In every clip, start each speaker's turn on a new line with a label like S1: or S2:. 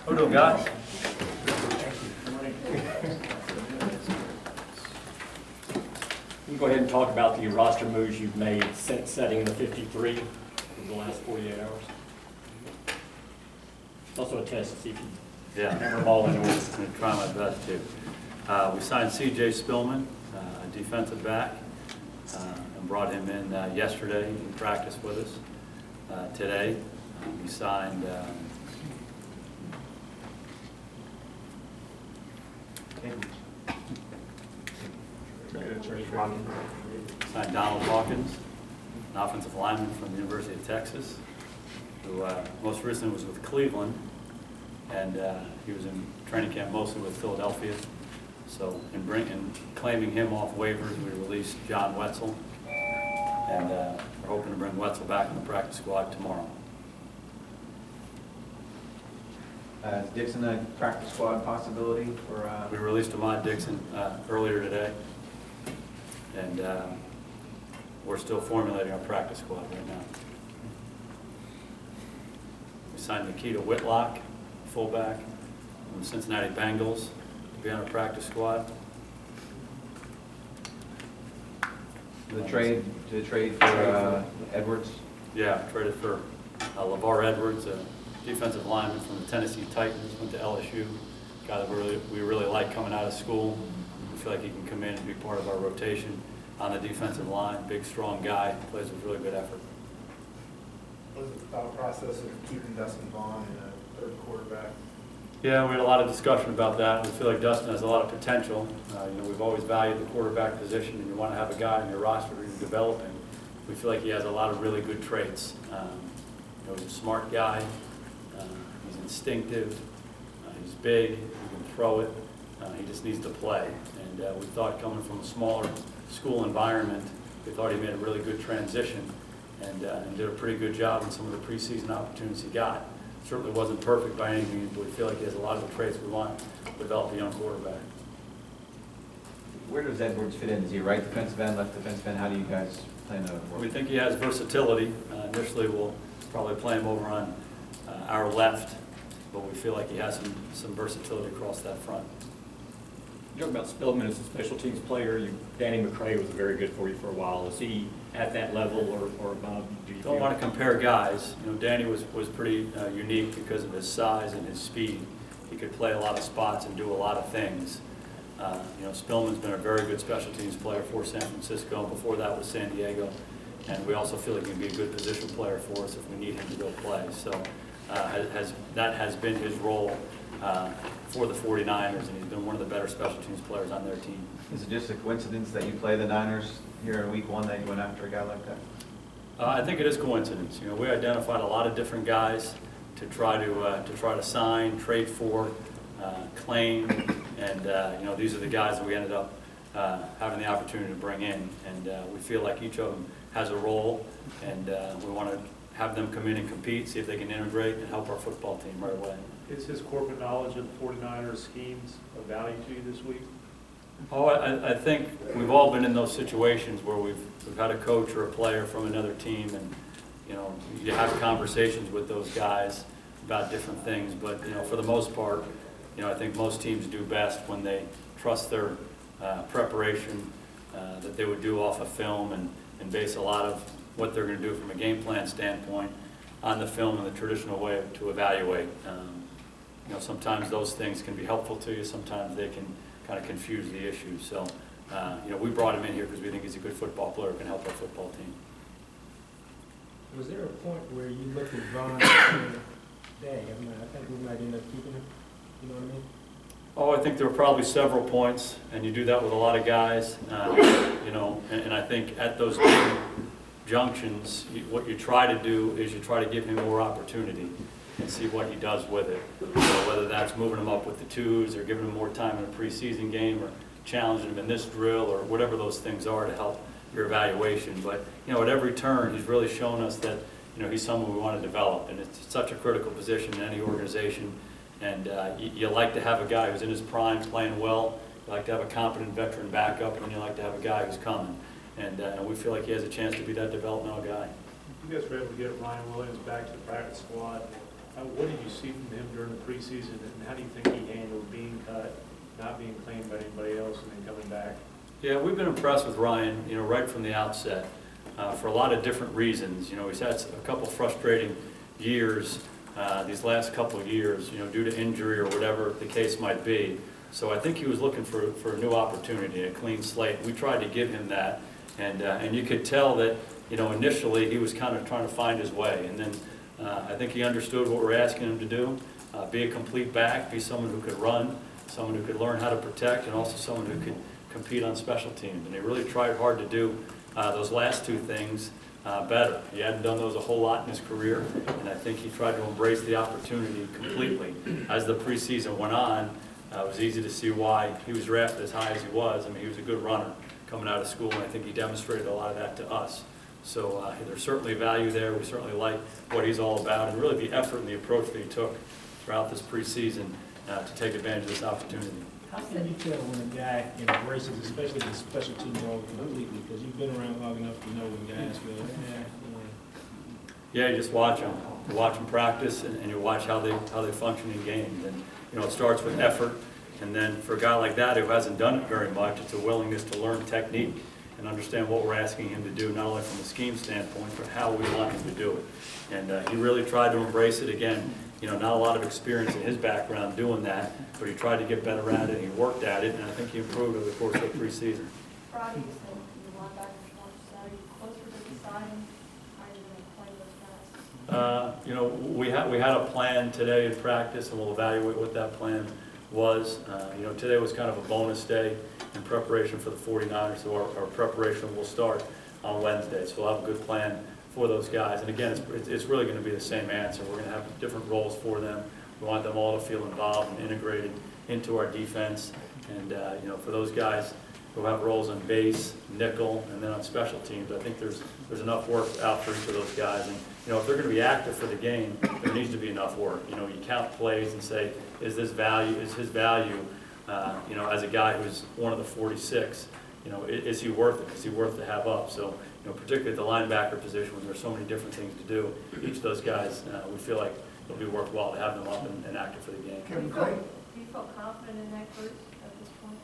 S1: How we doing, guys?
S2: You can go ahead and talk about the roster moves you've made since setting the 53 in the last 48 hours. It's also a test to see if you have them all in order.
S1: I'm going to try my best to. We signed C.J. Spillman, a defensive back, and brought him in yesterday in practice with us. Today, we signed Donald Hawkins, an offensive lineman from the University of Texas, who most recently was with Cleveland, and he was in training camp mostly with Philadelphia. So in claiming him off waivers, we released John Wetzel, and we're hoping to bring Wetzel back in the practice squad tomorrow.
S3: Is Dixon a practice squad possibility for?
S1: We released Ahmad Dixon earlier today, and we're still formulating our practice squad right now. We signed Nikita Whitlock, fullback, from the Cincinnati Bengals, to be on our practice squad.
S3: The trade for Edwards?
S1: Yeah, traded for LeVar Edwards, a defensive lineman from the Tennessee Titans, went to LSU, guy that we really like coming out of school. We feel like he can come in and be part of our rotation on the defensive line. Big, strong guy, plays with really good effort.
S4: What was the thought process of keeping Dustin Vaughn in a third quarterback?
S1: Yeah, we had a lot of discussion about that. We feel like Dustin has a lot of potential. We've always valued the quarterback position, and you want to have a guy in your roster who you're developing. We feel like he has a lot of really good traits. He's a smart guy. He's instinctive. He's big. He can throw it. He just needs to play. And we thought, coming from a smaller school environment, we thought he made a really good transition and did a pretty good job in some of the preseason opportunities he got. Certainly wasn't perfect by any means, but we feel like he has a lot of the traits we want to develop a young quarterback.
S3: Where does Edwards fit in? Is he a right defensive end, left defensive end? How do you guys plan to work?
S1: We think he has versatility. Initially, we'll probably play him over on our left, but we feel like he has some versatility across that front.
S2: You talk about Spillman as a special teams player. Danny McCray was very good for you for a while. Is he at that level or above?
S1: Don't want to compare guys. Danny was pretty unique because of his size and his speed. He could play a lot of spots and do a lot of things. Spillman's been a very good special teams player for San Francisco, and before that was San Diego. And we also feel like he can be a good position player for us if we need him to go play. So that has been his role for the 49ers, and he's been one of the better special teams players on their team.
S3: Is it just a coincidence that you play the Niners here in week 1 that you went after a guy like that?
S1: I think it is coincidence. We identified a lot of different guys to try to sign, trade for, claim, and these are the guys that we ended up having the opportunity to bring in. And we feel like each of them has a role, and we want to have them come in and compete, see if they can integrate and help our football team right away.
S4: Is his corporate knowledge of the 49ers schemes of value to you this week?
S1: Oh, I think we've all been in those situations where we've had a coach or a player from another team, and you have conversations with those guys about different things. But for the most part, I think most teams do best when they trust their preparation that they would do off of film and base a lot of what they're going to do from a game plan standpoint on the film in the traditional way to evaluate. Sometimes those things can be helpful to you. Sometimes they can kind of confuse the issue. So, we brought him in here because we think he's a good football player who can help our football team.
S5: Was there a point where you looked at Vaughn and said, dang, I think we might end up keeping him? You know what I mean?
S1: Oh, I think there were probably several points, and you do that with a lot of guys. And I think at those big junctions, what you try to do is you try to give him more opportunity and see what he does with it. Whether that's moving him up with the twos or giving him more time in a preseason game or challenging him in this drill or whatever those things are to help your evaluation. But, at every turn, he's really shown us that, he's someone we want to develop. And it's such a critical position in any organization. And you like to have a guy who's in his prime playing well. You like to have a competent veteran backup, and you like to have a guy who's coming. And we feel like he has a chance to be that developmental guy.
S4: You guys were able to get Ryan Williams back to the practice squad
S6: What did you see from him during the preseason, and how do you think he handled being cut, not being claimed by anybody else, and then coming back?
S1: Yeah, we've been impressed with Ryan, right from the outset, for a lot of different reasons. He's had a couple frustrating years, these last couple of years, due to injury or whatever the case might be. So I think he was looking for a new opportunity, a clean slate. We tried to give him that, and you could tell that, initially he was kind of trying to find his way, and then I think he understood what we're asking him to do, be a complete back, be someone who could run, someone who could learn how to protect, and also someone who could compete on special teams. And he really tried hard to do those last two things better. He hadn't done those a whole lot in his career, and I think he tried to embrace the opportunity completely. As the preseason went on, it was easy to see why he was drafted as high as he was. I mean, he was a good runner coming out of school, and I think he demonstrated a lot of that to us. So there's certainly value there. We certainly like what he's all about, and really the effort and the approach that he took throughout this preseason to take advantage of this opportunity.
S5: How can you tell when a guy embraces, especially the special team role completely? Because you've been around long enough to know when guys go,
S1: Yeah, you just watch them. You watch them practice, and you watch how they function in games. And it starts with effort, and then for a guy like that who hasn't done it very much, it's a willingness to learn technique and understand what we're asking him to do, not only from a scheme standpoint, but how we want him to do it. And he really tried to embrace it. Again, not a lot of experience in his background doing that, but he tried to get better at it, and he worked at it, and I think he improved over the course of the preseason.
S7: Friday, you said you want back to Saturday, closer to deciding how you're going to play those guys?
S1: We had a plan today in practice, and we'll evaluate what that plan was. Today was kind of a bonus day in preparation for the 49ers, so our preparation will start on Wednesday. So we'll have a good plan for those guys. And again, it's really going to be the same answer. We're going to have different roles for them. We want them all to feel involved and integrated into our defense. And for those guys who have roles on base, nickel, and then on special teams, I think there's enough work out for each of those guys. And if they're going to be active for the game, there needs to be enough work. You count plays and say, is his value, as a guy who's one of the 46, is he worth it? Is he worth to have up? So, particularly at the linebacker position, when there's so many different things to do, each of those guys, we feel like it'll be worthwhile to have them up and active for the game.
S7: Do you feel confident in that group at this point?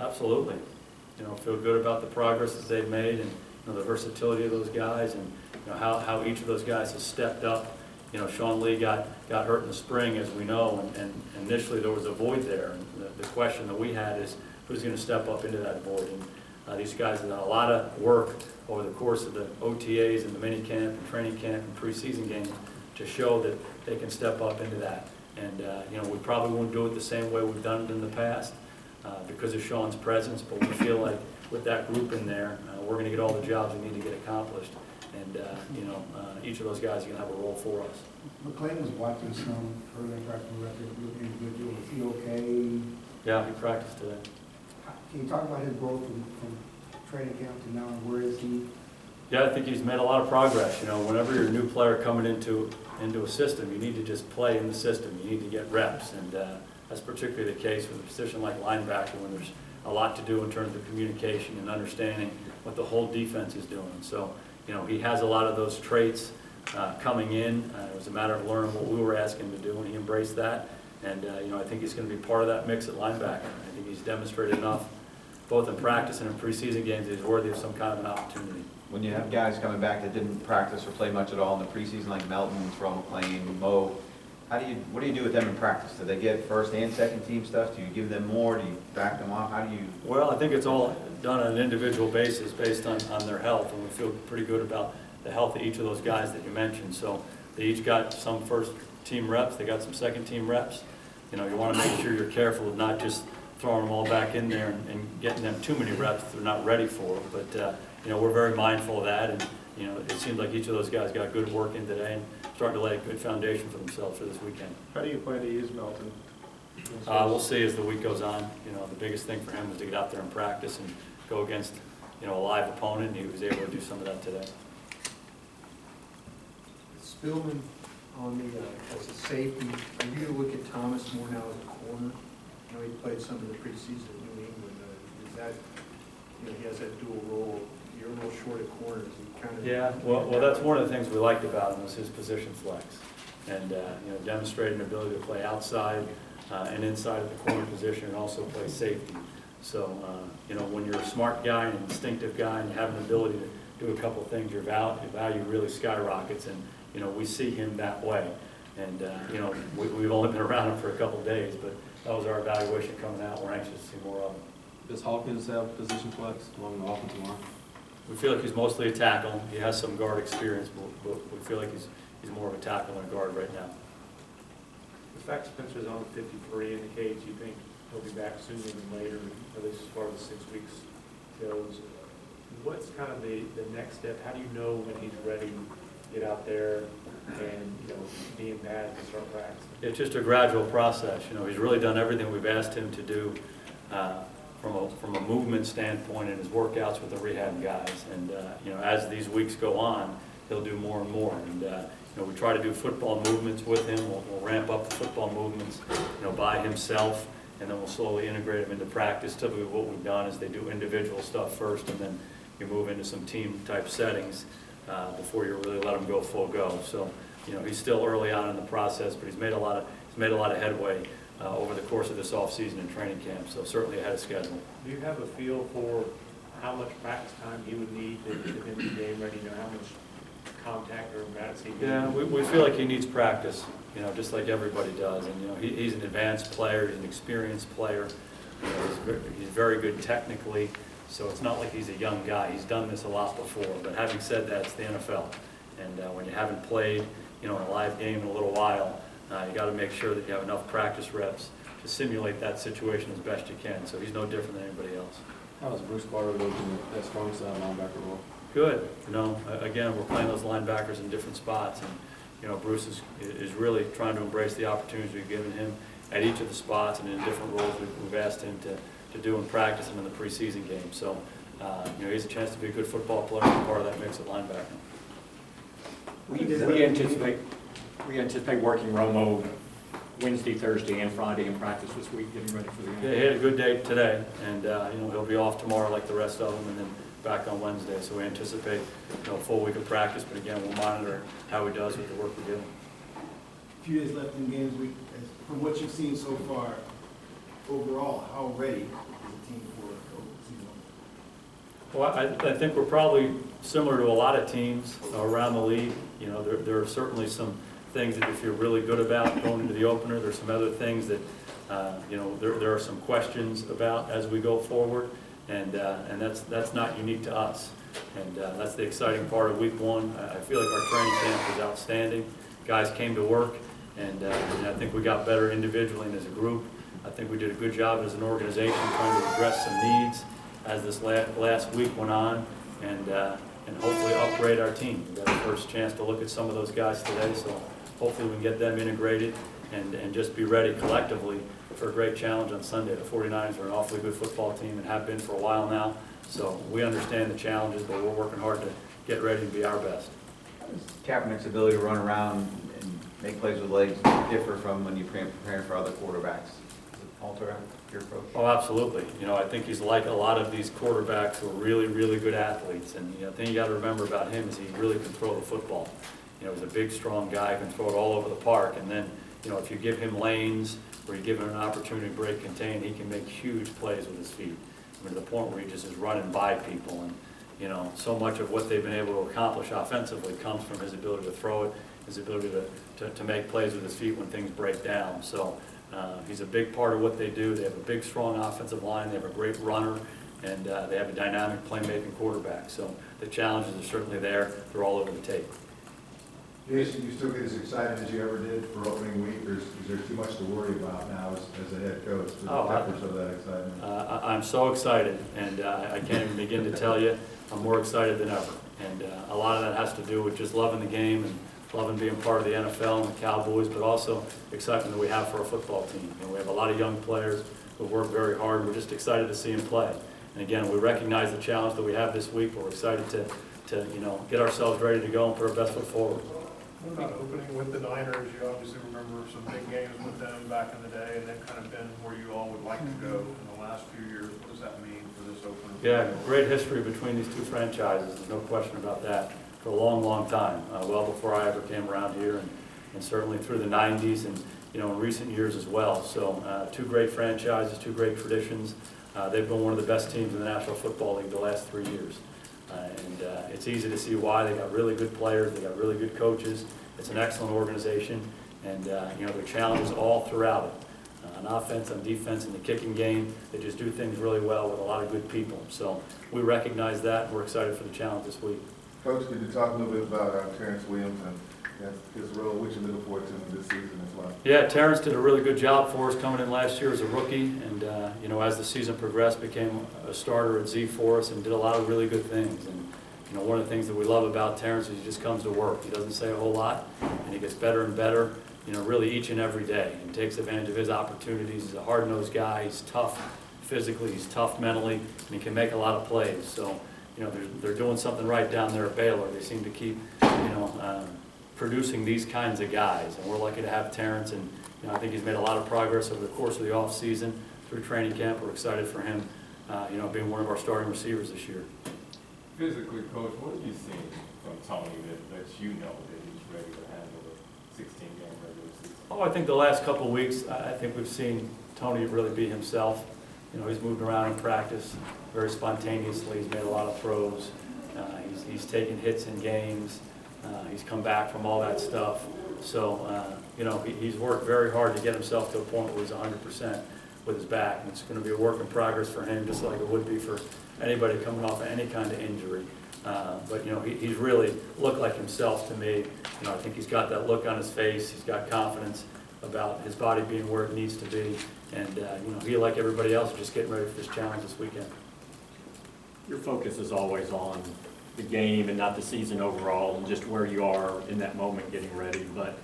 S1: Absolutely. Feel good about the progress that they've made, and the versatility of those guys, and how each of those guys has stepped up. Sean Lee got hurt in the spring, as we know, and initially there was a void there. And the question that we had is, who's going to step up into that void? And these guys have done a lot of work over the course of the OTAs and the mini camp and training camp and preseason games to show that they can step up into that. And we probably won't do it the same way we've done it in the past because of Sean's presence, but we feel like with that group in there, we're going to get all the jobs we need to get accomplished. And each of those guys are going to have a role for us.
S8: McClain was watching some early practice record, looking individual. Is he okay?
S1: Yeah, he practiced today.
S8: Can you talk about his growth from training camp to now? Where is he?
S1: Yeah, I think he's made a lot of progress. Whenever you're a new player coming into a system, you need to just play in the system. You need to get reps, and that's particularly the case with a position like linebacker, when there's a lot to do in terms of communication and understanding what the whole defense is doing. So, he has a lot of those traits coming in. It was a matter of learning what we were asking him to do, and he embraced that. And, I think he's going to be part of that mix at linebacker. I think he's demonstrated enough, both in practice and in preseason games, that he's worthy of some kind of an opportunity.
S3: When you have guys coming back that didn't practice or play much at all in the preseason, like Melton, Terrell McClain, Mo, what do you do with them in practice? Do they get first and second team stuff? Do you give them more? Do you back them off? How do you?
S1: Well, I think it's all done on an individual basis based on their health, and we feel pretty good about the health of each of those guys that you mentioned. So they each got some first team reps, they got some second team reps. You want to make sure you're careful of not just throwing them all back in there and getting them too many reps they're not ready for. But we're very mindful of that, and it seems like each of those guys got good work in today and starting to lay a good foundation for themselves for this weekend.
S6: How do you plan to use Melton?
S1: We'll see as the week goes on. The biggest thing for him was to get out there and practice and go against a live opponent, and he was able to do some of that today.
S9: Spillman on the as a safety, are you going to look at Thomas more now as a corner? He played some of the preseason in New England. Is that, he has that dual role. You're a little short at corners.
S1: Yeah, well, that's one of the things we liked about him was his position flex. and demonstrated an ability to play outside and inside of the corner position, and also play safety. So, when you're a smart guy and an instinctive guy and you have an ability to do a couple of things, your value really skyrockets, and, we see him that way. And, we've only been around him for a couple of days, but that was our evaluation coming out. We're anxious to see more of him.
S10: Does Hawkins have position flex along the offensive line?
S1: We feel like he's mostly a tackle. He has some guard experience, but we feel like he's more of a tackle than a guard right now.
S6: The fact Spencer's on 53 indicates you think he'll be back sooner than later, at least as far as the 6 weeks goes. What's kind of the next step? How do you know when he's ready to get out there and, be in pads and start practicing?
S1: It's just a gradual process. He's really done everything we've asked him to do from a movement standpoint in his workouts with the rehab guys. And, as these weeks go on, he'll do more and more. And, we try to do football movements with him. We'll ramp up the football movements, by himself, and then we'll slowly integrate him into practice. Typically what we've done is they do individual stuff first, and then you move into some team-type settings before you really let him go full go. So, he's still early on in the process, but he's made a lot of headway over the course of this off-season and training camp, so certainly ahead of schedule.
S6: Do you have a feel for how much practice time he would need to get him the game ready? How much contact or mats he needs?
S1: Yeah, we feel like he needs practice, just like everybody does. And, he's an advanced player, he's an experienced player. He's very good technically, so it's not like he's a young guy. He's done this a lot before, but having said that, it's the NFL. And when you haven't played, in a live game in a little while, you got to make sure that you have enough practice reps to simulate that situation as best you can. So he's no different than anybody else.
S10: How is Bruce Carter looking at that strong side linebacker role?
S1: Good. Again, we're playing those linebackers in different spots, and Bruce is really trying to embrace the opportunities we've given him at each of the spots and in different roles we've asked him to do in practice and in the preseason game. So, he has a chance to be a good football player and part of that mix at linebacker.
S2: We anticipate working Romo Wednesday, Thursday, and Friday in practice this week, getting ready for the game.
S1: Yeah, he had a good day today, and he'll be off tomorrow like the rest of them, and then back on Wednesday. So we anticipate a full week of practice, but again, we'll monitor how he does with the work we give him.
S11: A few days left in games week. From what you've seen so far, overall, how ready is the team for season?
S1: Well, I think we're probably similar to a lot of teams around the league. There are certainly some things that you feel really good about going into the opener. There's some other things that, there are some questions about as we go forward, and that's not unique to us. And that's the exciting part of week one. I feel like our training camp was outstanding. Guys came to work, and I think we got better individually and as a group. I think we did a good job as an organization trying to address some needs as this last week went on, and hopefully upgrade our team. We got our first chance to look at some of those guys today, so hopefully we can get them integrated and just be ready collectively for a great challenge on Sunday. The 49ers are an awfully good football team and have been for a while now, so we understand the challenges, but we're working hard to get ready and be our best.
S3: How does Kaepernick's ability to run around and make plays with legs differ from when you're preparing for other quarterbacks? Does it alter your approach?
S1: Oh, absolutely. I think he's like a lot of these quarterbacks who are really, really good athletes. And the thing you got to remember about him is he really can throw the football. He's a big, strong guy, can throw it all over the park. And then, if you give him lanes or you give him an opportunity to break contain, he can make huge plays with his feet. To the point where he just is running by people. And, so much of what they've been able to accomplish offensively comes from his ability to throw it, his ability to make plays with his feet when things break down. So he's a big part of what they do. They have a big, strong offensive line. They have a great runner, and they have a dynamic playmaking quarterback. So the challenges are certainly there. They're all over the tape.
S12: Jason, you still get as excited as you ever did for opening week, or is there too much to worry about now as a head coach for the peppers of that excitement?
S1: I'm so excited, and I can't even begin to tell you. I'm more excited than ever. And a lot of that has to do with just loving the game and loving being part of the NFL and the Cowboys, but also excitement that we have for our football team. We have a lot of young players who work very hard. We're just excited to see them play. And again, we recognize the challenge that we have this week, but we're excited to get ourselves ready to go and put our best foot forward.
S6: What about opening with the Niners? You obviously remember some big games with them back in the day, and they've kind of been where you all would like to go in the last few years. What does that mean for this opener?
S1: Yeah, great history between these two franchises. There's no question about that. For a long, long time, well before I ever came around here. And and certainly through the 90s and, you know, in recent years as well. So two great franchises, two great traditions. They've been one of the best teams in the National Football League the last 3 years. And it's easy to see why. They got really good players, they got really good coaches. It's an excellent organization, and you know, there are challenges all throughout it. On offense, on defense, in the kicking game, they just do things really well with a lot of good people. So we recognize that, and we're excited for the challenge this week.
S12: Coach, could you talk a little bit about Terrence Williams and his role, which you're looking forward to in this season as well?
S1: Yeah, Terrence did a really good job for us coming in last year as a rookie, and you know, as the season progressed, became a starter at Z for us and did a lot of really good things. And you know, one of the things that we love about Terrence is he just comes to work. He doesn't say a whole lot, and he gets better and better, you know, really each and every day, and takes advantage of his opportunities. He's a hard-nosed guy. He's tough physically, he's tough mentally, and he can make a lot of plays. So, you know, they're doing something right down there at Baylor. They seem to keep, you know, producing these kinds of guys, and we're lucky to have Terrence. And you know, I think he's made a lot of progress over the course of the off season through training camp. We're excited for him, you know, being one of our starting receivers this year.
S13: Physically, Coach, what have you seen from Tony that you know that he's ready to handle the 16-game regular season?
S1: Oh, I think the last couple of weeks, I think we've seen Tony really be himself. You know, he's moved around in practice very spontaneously. He's made a lot of throws. He's taken hits in games. He's come back from all that stuff. So, you know, he's worked very hard to get himself to a point where he's 100% with his back. And it's going to be a work in progress for him, just like it would be for anybody coming off of any kind of injury. But, you know, he's really looked like himself to me. You know, I think he's got that look on his face. He's got confidence about his body being where it needs to be. And, you know, he, like everybody else, is just getting ready for this challenge this weekend.
S2: Your focus is always on the game and not the season overall, and just where you are in that moment getting ready. But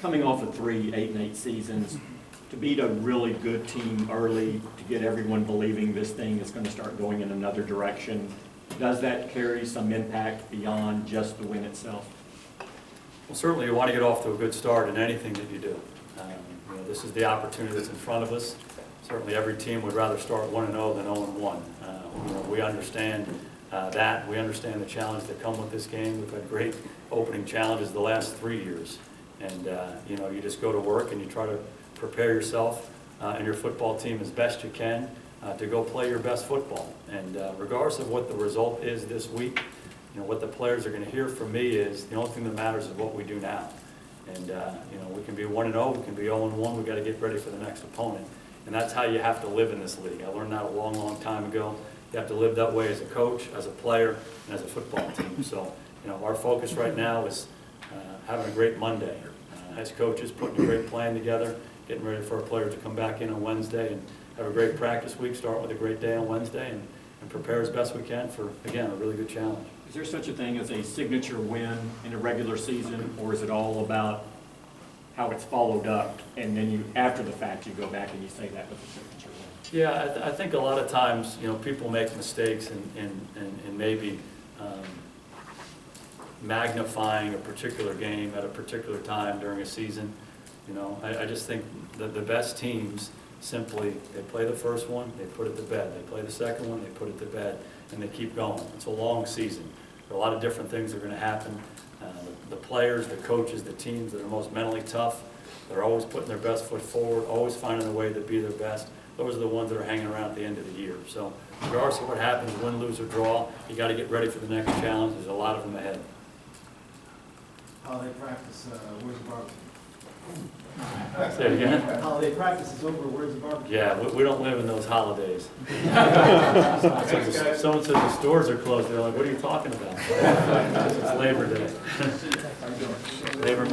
S2: coming off of 3 8-8 seasons, to beat a really good team early, to get everyone believing this thing is going to start going in another direction, does that carry some impact beyond just the win itself?
S1: Well, certainly you want to get off to a good start in anything that you do. You know, this is the opportunity that's in front of us. Certainly every team would rather start 1-0 than 0-1. You know, we understand that. We understand the challenge that come with this game. We've had great opening challenges the last 3 years. And, you know, you just go to work and you try to prepare yourself and your football team as best you can to go play your best football. And regardless of what the result is this week, you know, what the players are going to hear from me is the only thing that matters is what we do now. And, you know, we can be 1-0, we can be 0-1, we've got to get ready for the next opponent. And that's how you have to live in this league. I learned that a long, long time ago. You have to live that way as a coach, as a player, and as a football team. So, you know, our focus right now is having a great Monday. As coaches, putting a great plan together, getting ready for our players to come back in on Wednesday and have a great practice week, start with a great day on Wednesday, and prepare as best we can for, again, a really good challenge.
S2: Is there such a thing as a signature win in a regular season, or is it all about how it's followed up, and then you, after the fact, you go back and you say that was a signature win?
S1: Yeah, I think a lot of times, you know, people make mistakes and maybe magnifying a particular game at a particular time during a season. You know, I just think that the best teams simply, they play the first one, they put it to bed. They play the second one, they put it to bed, and they keep going. It's a long season. There are a lot of different things that are going to happen. The players, the coaches, the teams that are most mentally tough, they're always putting their best foot forward, always finding a way to be their best. Those are the ones that are hanging around at the end of the year. So regardless of what happens, win, lose, or draw, you got to get ready for the next challenge. There's a lot of them ahead.
S11: Holiday practice, where's the barbecue?
S1: Say it again?
S11: Holiday practice is over, where's the barbecue?
S1: Yeah, we don't live in those holidays. Someone says the stores are closed. They're like, what are you talking about? It's Labor Day. Labor means